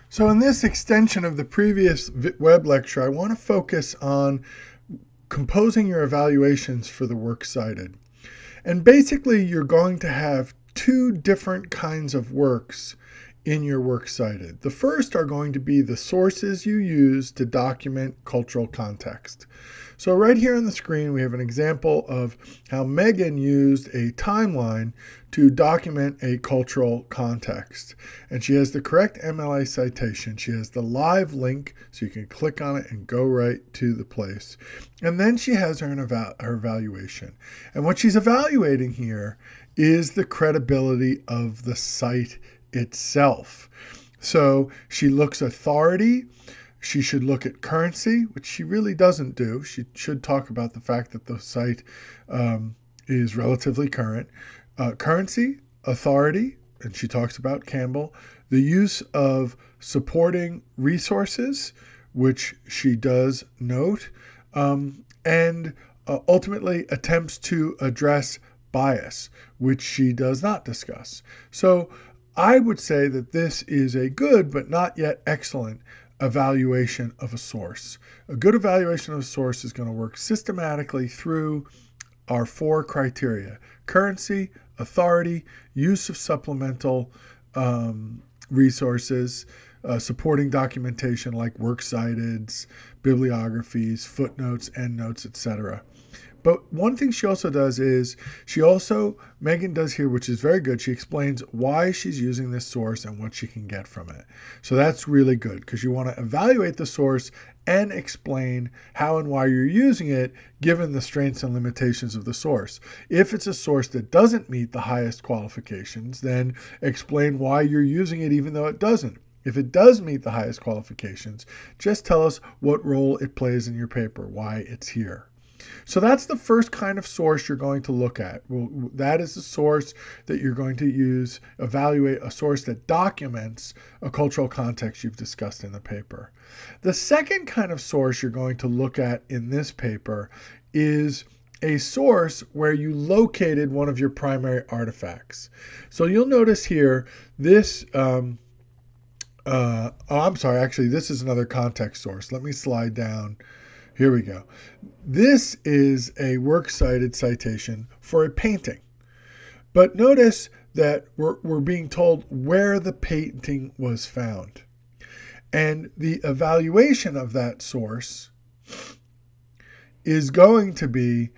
So in this extension of the previous web lecture, I want to focus on composing your evaluations for the works cited. And basically, you're going to have two different kinds of works in your works cited. The first are going to be the sources you use to document cultural context. So right here on the screen, we have an example of how Megan used a timeline to document a cultural context. And she has the correct MLA citation. She has the live link, so you can click on it and go right to the place. And then she has her evaluation. And what she's evaluating here is the credibility of the site itself. So she looks authority. She should look at currency, which she really doesn't do. She should talk about the fact that the site is relatively current. Currency, authority, and she talks about Campbell. The use of supporting resources, which she does note, and ultimately attempts to address bias, which she does not discuss. So I would say that this is a good but not yet excellent evaluation of a source. A good evaluation of a source is going to work systematically through our four criteria: currency, authority, use of supplemental resources, supporting documentation like works cited, bibliographies, footnotes, endnotes, etc. But one thing she also does is Megan does here, which is very good. She explains why she's using this source and what she can get from it. So that's really good because you want to evaluate the source and explain how and why you're using it given the strengths and limitations of the source. If it's a source that doesn't meet the highest qualifications, then explain why you're using it even though it doesn't. If it does meet the highest qualifications, just tell us what role it plays in your paper, why it's here. So that's the first kind of source you're going to look at. Well, that is the source that you're going to use, evaluate a source that documents a cultural context you've discussed in the paper. The second kind of source you're going to look at in this paper is a source where you located one of your primary artifacts. So you'll notice here this, this is another context source. Let me slide down. Here we go. This is a works cited citation for a painting. But notice that we're being told where the painting was found. And the evaluation of that source is going to be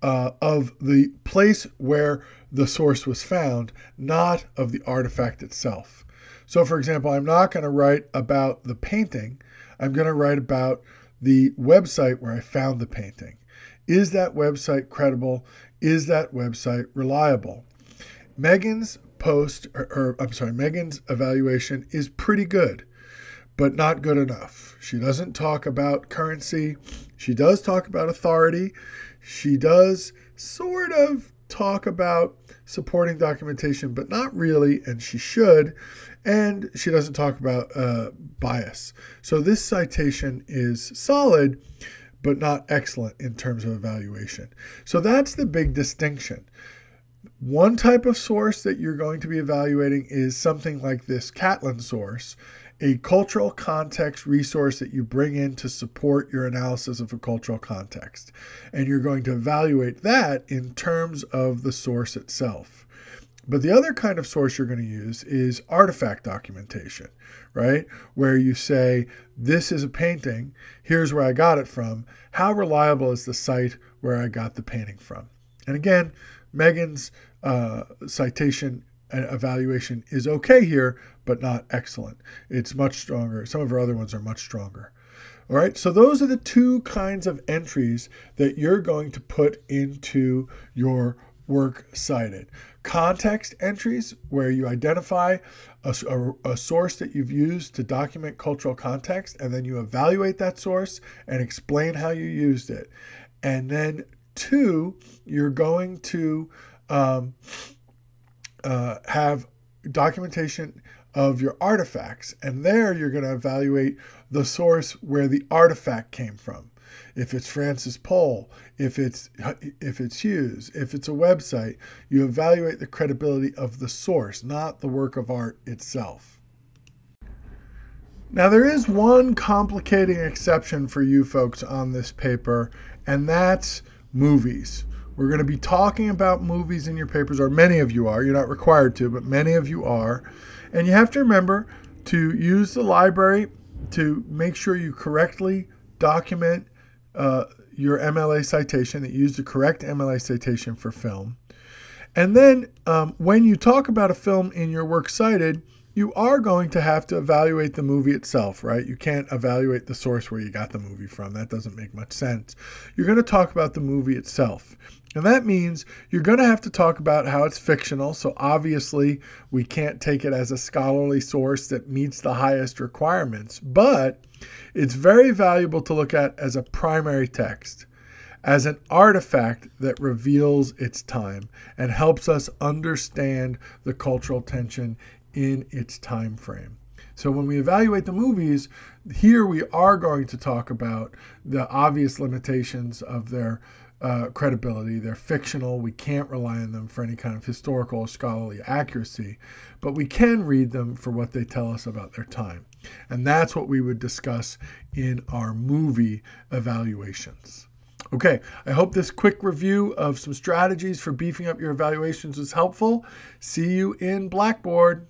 of the place where the source was found, not of the artifact itself. So for example, I'm not going to write about the painting. I'm going to write about the website where I found the painting. Is that website credible? Is that website reliable? Megan's Megan's evaluation is pretty good, but not good enough. She doesn't talk about currency. She does talk about authority. She does sort of talk about supporting documentation, but not really, and she should. And she doesn't talk about bias. So this citation is solid, but not excellent in terms of evaluation. So that's the big distinction. One type of source that you're going to be evaluating is something like this Catlin source, a cultural context resource that you bring in to support your analysis of a cultural context. And you're going to evaluate that in terms of the source itself. But the other kind of source you're going to use is artifact documentation, right? Where you say, this is a painting, here's where I got it from. How reliable is the site where I got the painting from? And again, Megan's citation and evaluation is okay here, but not excellent. It's much stronger. Some of her other ones are much stronger. All right, so those are the two kinds of entries that you're going to put into your work cited. Context entries, where you identify a source that you've used to document cultural context, and then you evaluate that source and explain how you used it. And then two, you're going to have documentation of your artifacts. And there you're going to evaluate the source where the artifact came from. If it's Francis Pole, if it's Hughes, if it's a website, you evaluate the credibility of the source, not the work of art itself. Now, there is one complicating exception for you folks on this paper, and that's movies. We're going to be talking about movies in your papers, or many of you are. You're not required to, but many of you are. And you have to remember to use the library to make sure you correctly document your MLA citation, that you use the correct MLA citation for film. And then when you talk about a film in your works cited, you are going to have to evaluate the movie itself, right? You can't evaluate the source where you got the movie from. That doesn't make much sense. You're going to talk about the movie itself. And that means you're going to have to talk about how it's fictional. So obviously, we can't take it as a scholarly source that meets the highest requirements. But it's very valuable to look at as a primary text, as an artifact that reveals its time and helps us understand the cultural tension in its time frame. So when we evaluate the movies, here we are going to talk about the obvious limitations of their credibility. They're fictional. We can't rely on them for any kind of historical or scholarly accuracy, but we can read them for what they tell us about their time. And that's what we would discuss in our movie evaluations. Okay, I hope this quick review of some strategies for beefing up your evaluations was helpful. See you in Blackboard.